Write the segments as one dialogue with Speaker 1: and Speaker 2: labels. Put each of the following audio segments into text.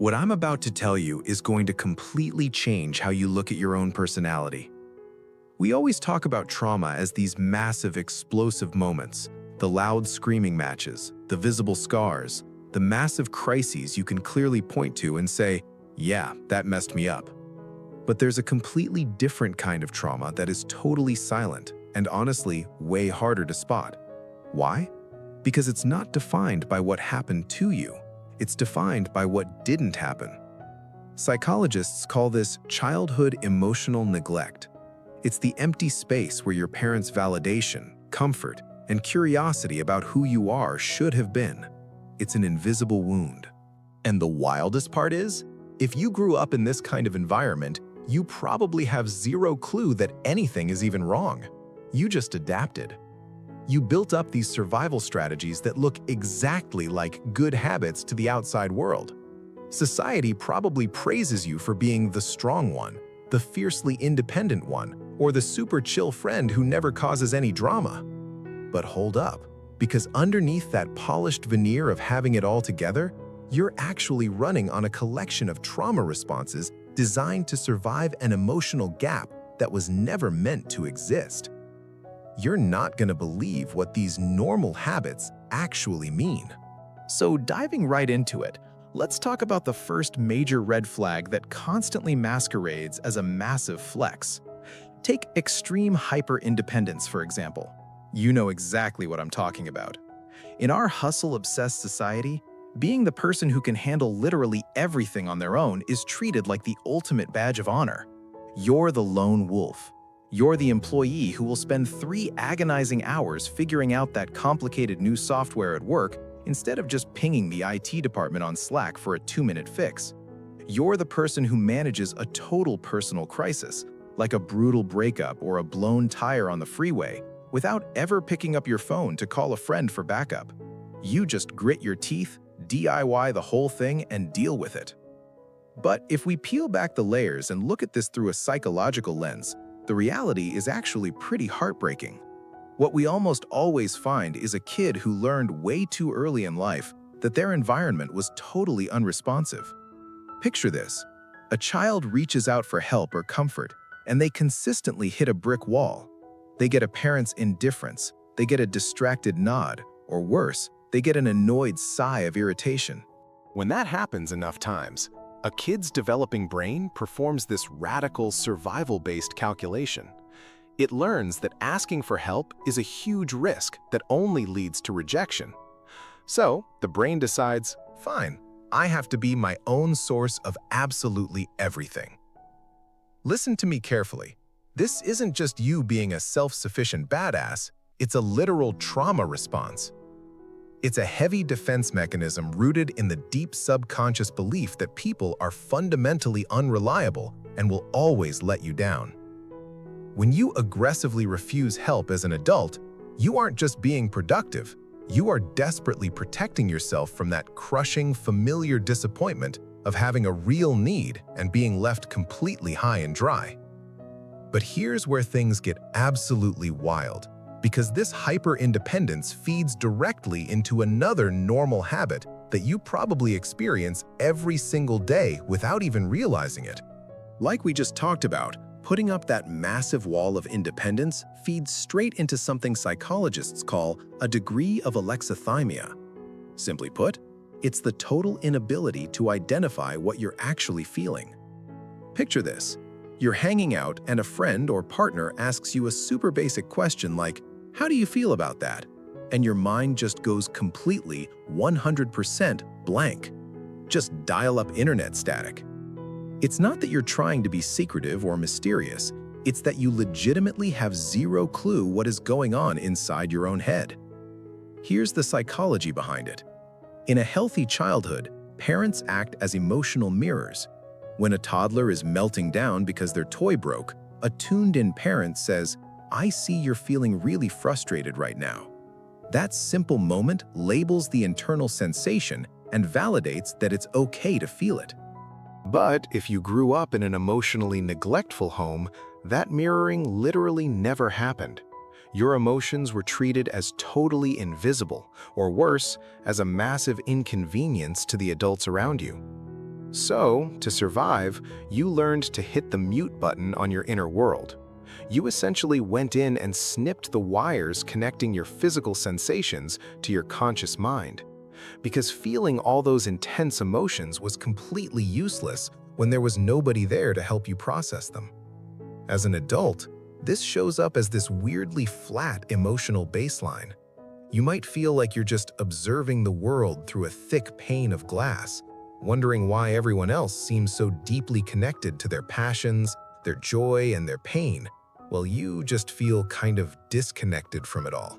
Speaker 1: What I'm about to tell you is going to completely change how you look at your own personality. We always talk about trauma as these massive, explosive moments, the loud screaming matches, the visible scars, the massive crises you can clearly point to and say, yeah, that messed me up. But there's a completely different kind of trauma that is totally silent and honestly way harder to spot. Why? Because it's not defined by what happened to you. It's defined by what didn't happen. Psychologists call this childhood emotional neglect. It's the empty space where your parents' validation, comfort, and curiosity about who you are should have been. It's an invisible wound.
Speaker 2: And the wildest part is, if you grew up in this kind of environment, you probably have zero clue that anything is even wrong. You just adapted. You built up these survival strategies that look exactly like good habits to the outside world. Society probably praises you for being the strong one, the fiercely independent one, or the super chill friend who never causes any drama. But hold up, because underneath that polished veneer of having it all together, you're actually running on a collection of trauma responses designed to survive an emotional gap that was never meant to exist. You're not going to believe what these normal habits actually mean. So diving right into it, let's talk about the first major red flag that constantly masquerades as a massive flex. Take extreme hyper-independence, for example. You know exactly what I'm talking about. In our hustle-obsessed society, being the person who can handle literally everything on their own is treated like the ultimate badge of honor. You're the lone wolf. You're the employee who will spend 3 agonizing hours figuring out that complicated new software at work instead of just pinging the IT department on Slack for a 2-minute fix. You're the person who manages a total personal crisis, like a brutal breakup or a blown tire on the freeway, without ever picking up your phone to call a friend for backup. You just grit your teeth, DIY the whole thing, and deal with it. But if we peel back the layers and look at this through a psychological lens, the reality is actually pretty heartbreaking. What we almost always find is a kid who learned way too early in life that their environment was totally unresponsive. Picture this: a child reaches out for help or comfort, and they consistently hit a brick wall. They get a parent's indifference, they get a distracted nod, or worse, they get an annoyed sigh of irritation.
Speaker 3: When that happens enough times, a kid's developing brain performs this radical survival-based calculation. It learns that asking for help is a huge risk that only leads to rejection. So, the brain decides,
Speaker 2: Fine, I have to be my own source of absolutely everything. Listen to me carefully. This isn't just you being a self-sufficient badass, it's a literal trauma response. It's a heavy defense mechanism rooted in the deep subconscious belief that people are fundamentally unreliable and will always let you down. When you aggressively refuse help as an adult, you aren't just being productive, you are desperately protecting yourself from that crushing, familiar disappointment of having a real need and being left completely high and dry. But here's where things get absolutely wild, because this hyper-independence feeds directly into another normal habit that you probably experience every single day without even realizing it.
Speaker 1: Like we just talked about, putting up that massive wall of independence feeds straight into something psychologists call a degree of alexithymia. Simply put, it's the total inability to identify what you're actually feeling. Picture this: you're hanging out and a friend or partner asks you a super basic question like, "How do you feel about that?" And your mind just goes completely 100% blank. Just dial up internet static. It's not that you're trying to be secretive or mysterious, it's that you legitimately have zero clue what is going on inside your own head. Here's the psychology behind it. In a healthy childhood, parents act as emotional mirrors. When a toddler is melting down because their toy broke, a tuned-in parent says, "I see you're feeling really frustrated right now." That simple moment labels the internal sensation and validates that it's okay to feel it.
Speaker 3: But if you grew up in an emotionally neglectful home, that mirroring literally never happened. Your emotions were treated as totally invisible, or worse, as a massive inconvenience to the adults around you. So, to survive, you learned to hit the mute button on your inner world. You essentially went in and snipped the wires connecting your physical sensations to your conscious mind. Because feeling all those intense emotions was completely useless when there was nobody there to help you process them. As an adult, this shows up as this weirdly flat emotional baseline. You might feel like you're just observing the world through a thick pane of glass, wondering why everyone else seems so deeply connected to their passions, their joy, and their pain, while you just feel kind of disconnected from it all.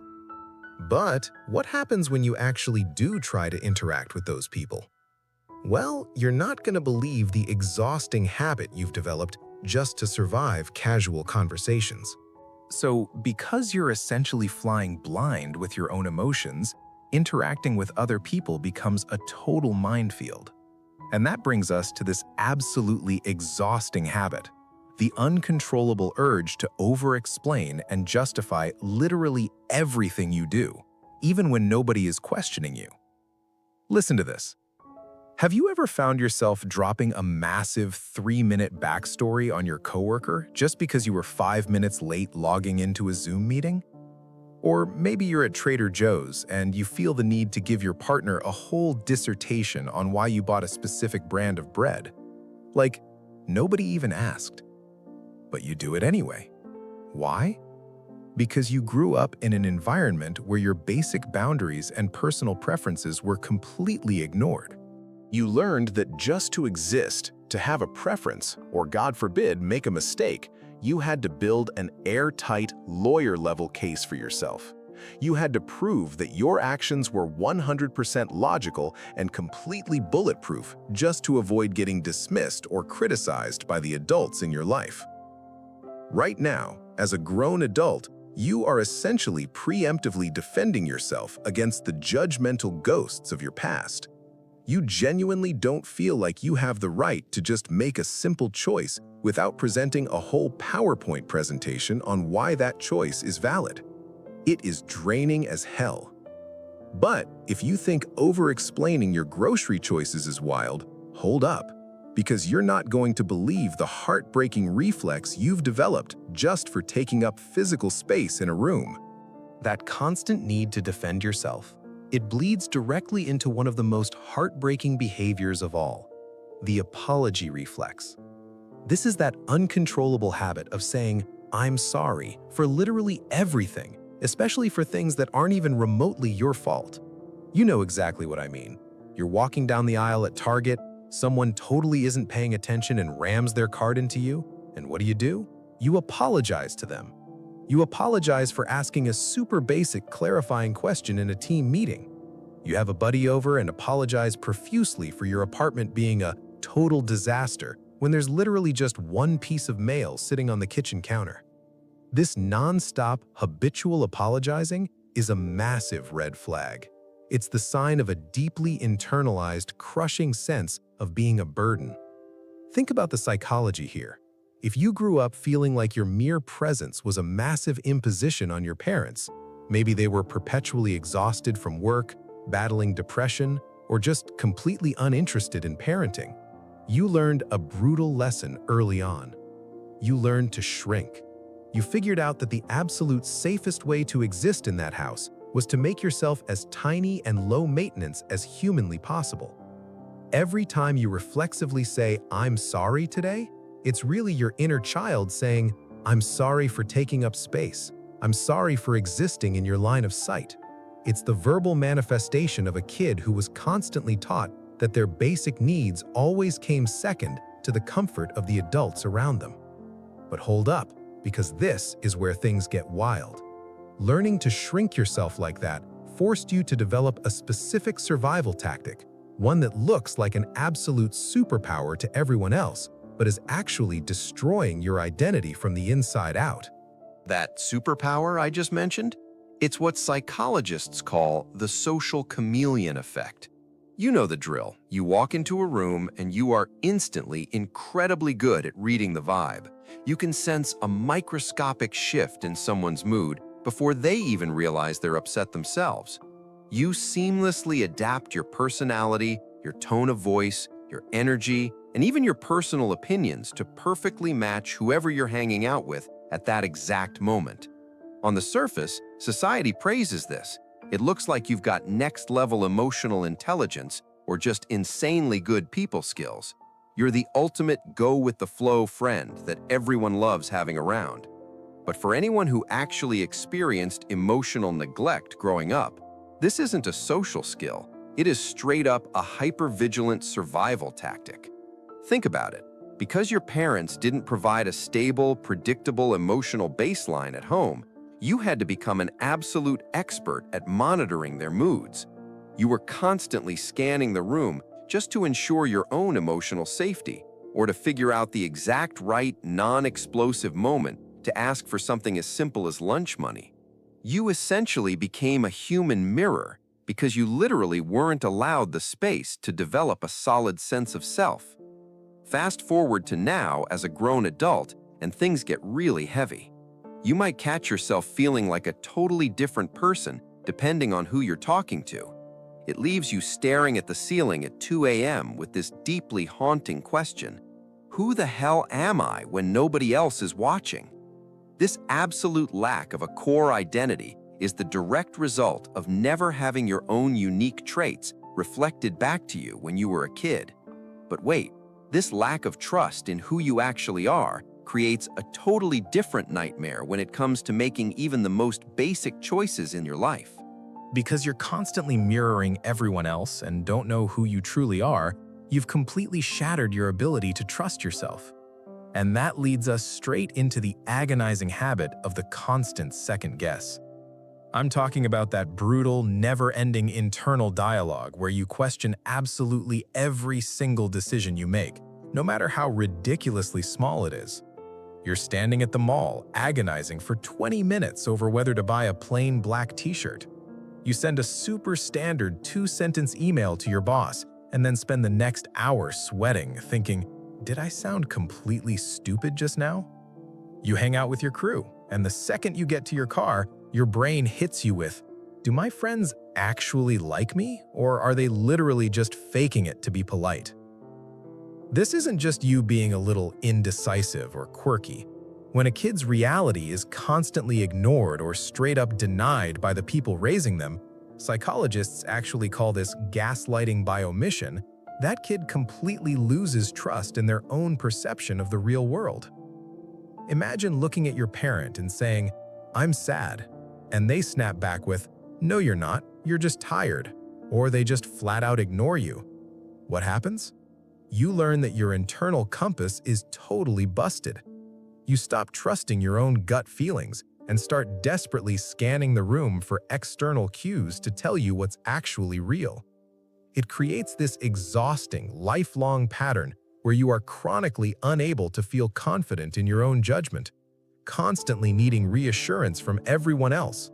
Speaker 3: But what happens when you actually do try to interact with those people? Well, you're not going to believe the exhausting habit you've developed just to survive casual conversations.
Speaker 2: So, because you're essentially flying blind with your own emotions, interacting with other people becomes a total minefield. And that brings us to this absolutely exhausting habit, the uncontrollable urge to over-explain and justify literally everything you do, even when nobody is questioning you. Listen to this. Have you ever found yourself dropping a massive 3-minute backstory on your coworker just because you were 5 minutes late logging into a Zoom meeting? Or maybe you're at Trader Joe's and you feel the need to give your partner a whole dissertation on why you bought a specific brand of bread. Like, nobody even asked. But you do it anyway. Why? Because you grew up in an environment where your basic boundaries and personal preferences were completely ignored.
Speaker 3: You learned that just to exist, to have a preference, or God forbid, make a mistake, you had to build an airtight, lawyer-level case for yourself. You had to prove that your actions were 100% logical and completely bulletproof just to avoid getting dismissed or criticized by the adults in your life. Right now, as a grown adult, you are essentially preemptively defending yourself against the judgmental ghosts of your past. You genuinely don't feel like you have the right to just make a simple choice without presenting a whole PowerPoint presentation on why that choice is valid. It is draining as hell. But if you think over-explaining your grocery choices is wild, hold up, because you're not going to believe the heartbreaking reflex you've developed just for taking up physical space in a room.
Speaker 2: That constant need to defend yourself, it bleeds directly into one of the most heartbreaking behaviors of all, the apology reflex. This is that uncontrollable habit of saying, "I'm sorry," for literally everything, especially for things that aren't even remotely your fault. You know exactly what I mean. You're walking down the aisle at Target, someone totally isn't paying attention and rams their cart into you, and what do? You apologize to them. You apologize for asking a super basic clarifying question in a team meeting. You have a buddy over and apologize profusely for your apartment being a total disaster when there's literally just one piece of mail sitting on the kitchen counter. This non-stop, habitual apologizing is a massive red flag. It's the sign of a deeply internalized, crushing sense of being a burden. Think about the psychology here. If you grew up feeling like your mere presence was a massive imposition on your parents, maybe they were perpetually exhausted from work, battling depression, or just completely uninterested in parenting, you learned a brutal lesson early on. You learned to shrink. You figured out that the absolute safest way to exist in that house was to make yourself as tiny and low maintenance as humanly possible. Every time you reflexively say, "I'm sorry today," it's really your inner child saying, "I'm sorry for taking up space. I'm sorry for existing in your line of sight." It's the verbal manifestation of a kid who was constantly taught that their basic needs always came second to the comfort of the adults around them. But hold up, because this is where things get wild. Learning to shrink yourself like that forced you to develop a specific survival tactic, one that looks like an absolute superpower to everyone else, but is actually destroying your identity from the inside out.
Speaker 4: That superpower I just mentioned? It's what psychologists call the social chameleon effect. You know the drill. You walk into a room and you are instantly incredibly good at reading the vibe. You can sense a microscopic shift in someone's mood before they even realize they're upset themselves. You seamlessly adapt your personality, your tone of voice, your energy, and even your personal opinions to perfectly match whoever you're hanging out with at that exact moment. On the surface, society praises this. It looks like you've got next-level emotional intelligence or just insanely good people skills. You're the ultimate go-with-the-flow friend that everyone loves having around. But for anyone who actually experienced emotional neglect growing up, this isn't a social skill. It is straight up a hyper-vigilant survival tactic. Think about it. Because your parents didn't provide a stable, predictable emotional baseline at home, you had to become an absolute expert at monitoring their moods. You were constantly scanning the room just to ensure your own emotional safety, or to figure out the exact right non-explosive moment to ask for something as simple as lunch money. You essentially became a human mirror because you literally weren't allowed the space to develop a solid sense of self. Fast forward to now as a grown adult and things get really heavy. You might catch yourself feeling like a totally different person depending on who you're talking to. It leaves you staring at the ceiling at 2 a.m. with this deeply haunting question: who the hell am I when nobody else is watching? This absolute lack of a core identity is the direct result of never having your own unique traits reflected back to you when you were a kid. But wait, this lack of trust in who you actually are creates a totally different nightmare when it comes to making even the most basic choices in your life.
Speaker 2: Because you're constantly mirroring everyone else and don't know who you truly are, you've completely shattered your ability to trust yourself. And that leads us straight into the agonizing habit of the constant second guess. I'm talking about that brutal, never-ending internal dialogue where you question absolutely every single decision you make, no matter how ridiculously small it is. You're standing at the mall, agonizing for 20 minutes over whether to buy a plain black t-shirt. You send a super standard 2-sentence email to your boss and then spend the next hour sweating, thinking, did I sound completely stupid just now? You hang out with your crew, and the second you get to your car, your brain hits you with, do my friends actually like me, or are they literally just faking it to be polite? This isn't just you being a little indecisive or quirky. When a kid's reality is constantly ignored or straight up denied by the people raising them, psychologists actually call this gaslighting by omission. That kid completely loses trust in their own perception of the real world. Imagine looking at your parent and saying, I'm sad, and they snap back with, no you're not, you're just tired, or they just flat out ignore you. What happens? You learn that your internal compass is totally busted. You stop trusting your own gut feelings and start desperately scanning the room for external cues to tell you what's actually real. It creates this exhausting, lifelong pattern where you are chronically unable to feel confident in your own judgment, constantly needing reassurance from everyone else.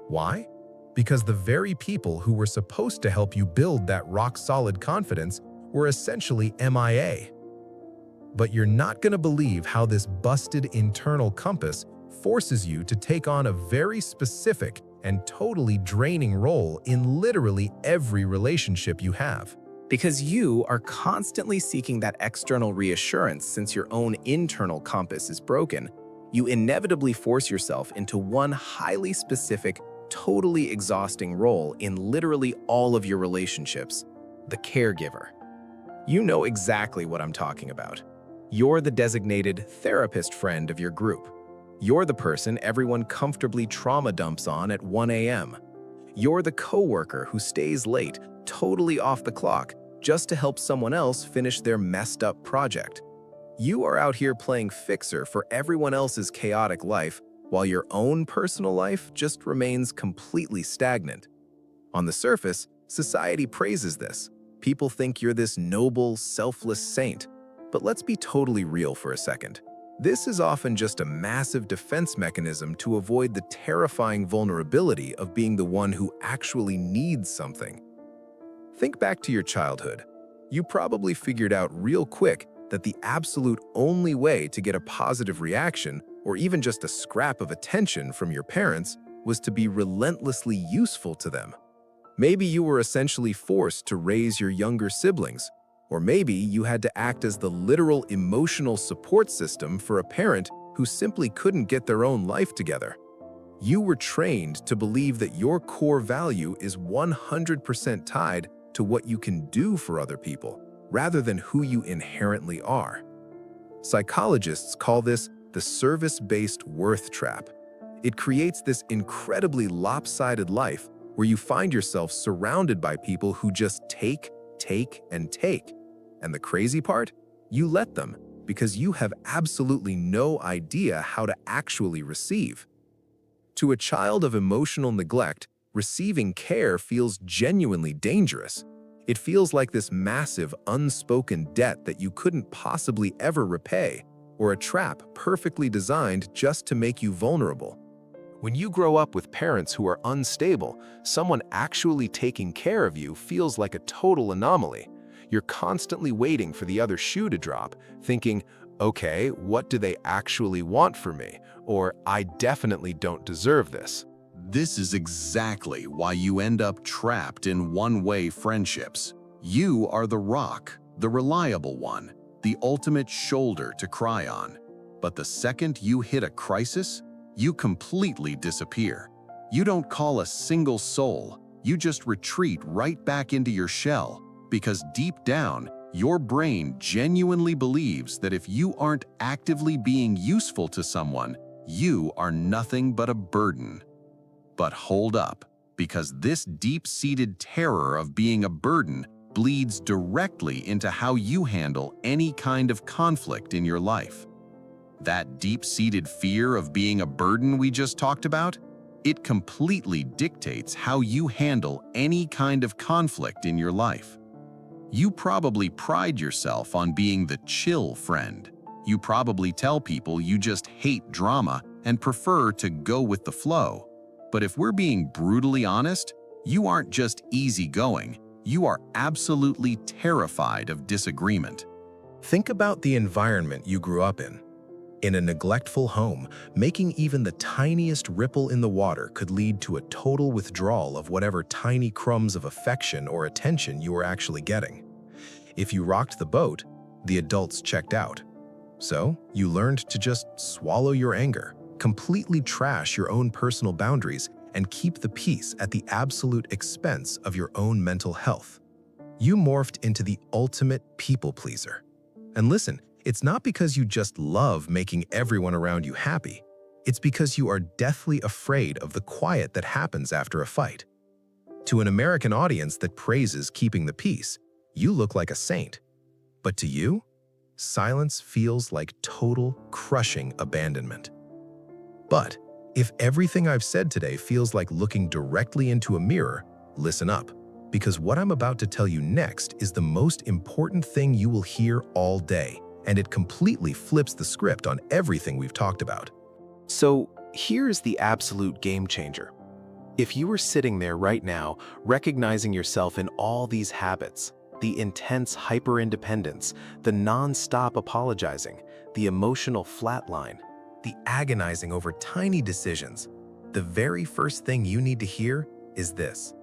Speaker 2: Why? Because the very people who were supposed to help you build that rock-solid confidence were essentially MIA. But you're not going to believe how this busted internal compass forces you to take on a very specific and totally draining role in literally every relationship you have.
Speaker 1: Because you are constantly seeking that external reassurance since your own internal compass is broken, you inevitably force yourself into one highly specific, totally exhausting role in literally all of your relationships: the caregiver. You know exactly what I'm talking about. You're the designated therapist friend of your group. You're the person everyone comfortably trauma dumps on at 1 a.m. You're the coworker who stays late, totally off the clock, just to help someone else finish their messed up project. You are out here playing fixer for everyone else's chaotic life, while your own personal life just remains completely stagnant. On the surface, society praises this. People think you're this noble, selfless saint. But let's be totally real for a second. This is often just a massive defense mechanism to avoid the terrifying vulnerability of being the one who actually needs something. Think back to your childhood. You probably figured out real quick that the absolute only way to get a positive reaction or even just a scrap of attention from your parents was to be relentlessly useful to them. Maybe you were essentially forced to raise your younger siblings, Or maybe you had to act as the literal emotional support system for a parent who simply couldn't get their own life together. You were trained to believe that your core value is 100% tied to what you can do for other people, rather than who you inherently are. Psychologists call this the service-based worth trap. It creates this incredibly lopsided life where you find yourself surrounded by people who just take, and take. And the crazy part? You let them because you have absolutely no idea how to actually receive. To a child of emotional neglect, receiving care feels genuinely dangerous. It feels like this massive, unspoken debt that you couldn't possibly ever repay, or a trap perfectly designed just to make you vulnerable.
Speaker 3: When you grow up with parents who are unstable, someone actually taking care of you feels like a total anomaly. You're constantly waiting for the other shoe to drop, thinking, okay, what do they actually want from me? Or, I definitely don't deserve this.
Speaker 5: This is exactly why you end up trapped in one-way friendships. You are the rock, the reliable one, the ultimate shoulder to cry on. But the second you hit a crisis, you completely disappear. You don't call a single soul, you just retreat right back into your shell, because deep down, your brain genuinely believes that if you aren't actively being useful to someone, you are nothing but a burden. But hold up, because this deep-seated terror of being a burden bleeds directly into how you handle any kind of conflict in your life. That deep-seated fear of being a burden we just talked about, it completely dictates how you handle any kind of conflict in your life. You probably pride yourself on being the chill friend. You probably tell people you just hate drama and prefer to go with the flow. But if we're being brutally honest, you aren't just easygoing, you are absolutely terrified of disagreement.
Speaker 1: Think about the environment you grew up in. In a neglectful home, making even the tiniest ripple in the water could lead to a total withdrawal of whatever tiny crumbs of affection or attention you were actually getting. If you rocked the boat, the adults checked out. So, you learned to just swallow your anger, completely trash your own personal boundaries, and keep the peace at the absolute expense of your own mental health. You morphed into the ultimate people pleaser. And listen, it's not because you just love making everyone around you happy. It's because you are deathly afraid of the quiet that happens after a fight. To an American audience that praises keeping the peace, you look like a saint. But to you, silence feels like total, crushing abandonment. But if everything I've said today feels like looking directly into a mirror, listen up, because what I'm about to tell you next is the most important thing you will hear all day, and it completely flips the script on everything we've talked about.
Speaker 3: So here's the absolute game changer. If you were sitting there right now, recognizing yourself in all these habits, the intense hyper-independence, the non-stop apologizing, the emotional flatline, the agonizing over tiny decisions, the very first thing you need to hear is this: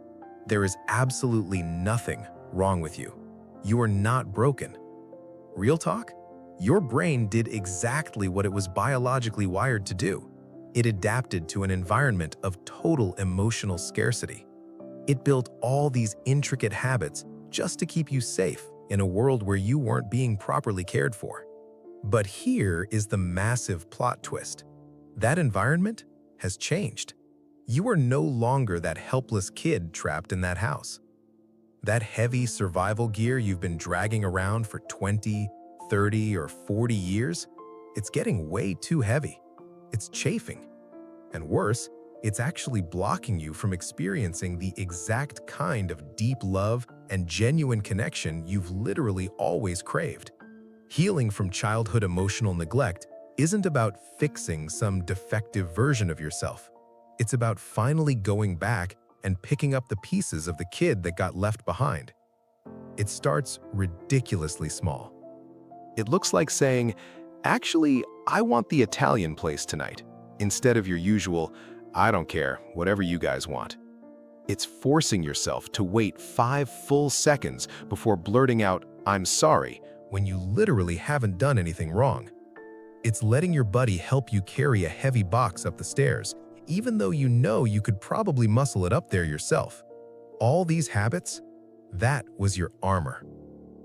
Speaker 3: there is absolutely nothing wrong with you. You are not broken. Real talk? Your brain did exactly what it was biologically wired to do. It adapted to an environment of total emotional scarcity. It built all these intricate habits just to keep you safe in a world where you weren't being properly cared for. But here is the massive plot twist. That environment has changed. You are no longer that helpless kid trapped in that house. That heavy survival gear you've been dragging around for 20, 30, or 40 years, it's getting way too heavy. It's chafing. And worse, it's actually blocking you from experiencing the exact kind of deep love and genuine connection you've literally always craved. Healing from childhood emotional neglect isn't about fixing some defective version of yourself. It's about finally going back and picking up the pieces of the kid that got left behind. It starts ridiculously small. It looks like saying, actually, I want the Italian place tonight, instead of your usual, I don't care, whatever you guys want. It's forcing yourself to wait 5 full seconds before blurting out, "I'm sorry,"
Speaker 2: when you literally haven't done anything wrong. It's letting your buddy help you carry a heavy box up the stairs, even though you know you could probably muscle it up there yourself. All these habits, that was your armor.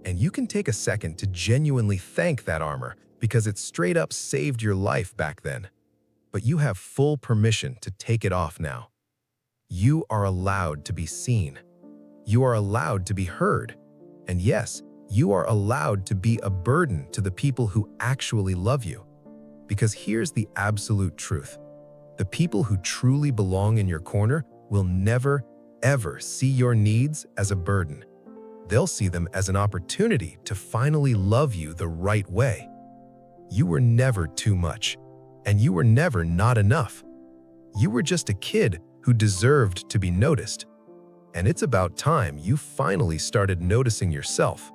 Speaker 2: And you can take a second to genuinely thank that armor because it straight up saved your life back then. But you have full permission to take it off now. You are allowed to be seen. You are allowed to be heard. And yes, you are allowed to be a burden to the people who actually love you. Because here's the absolute truth. The people who truly belong in your corner will never, ever see your needs as a burden. They'll see them as an opportunity to finally love you the right way. You were never too much, and you were never not enough. You were just a kid who deserved to be noticed. And it's about time you finally started noticing yourself.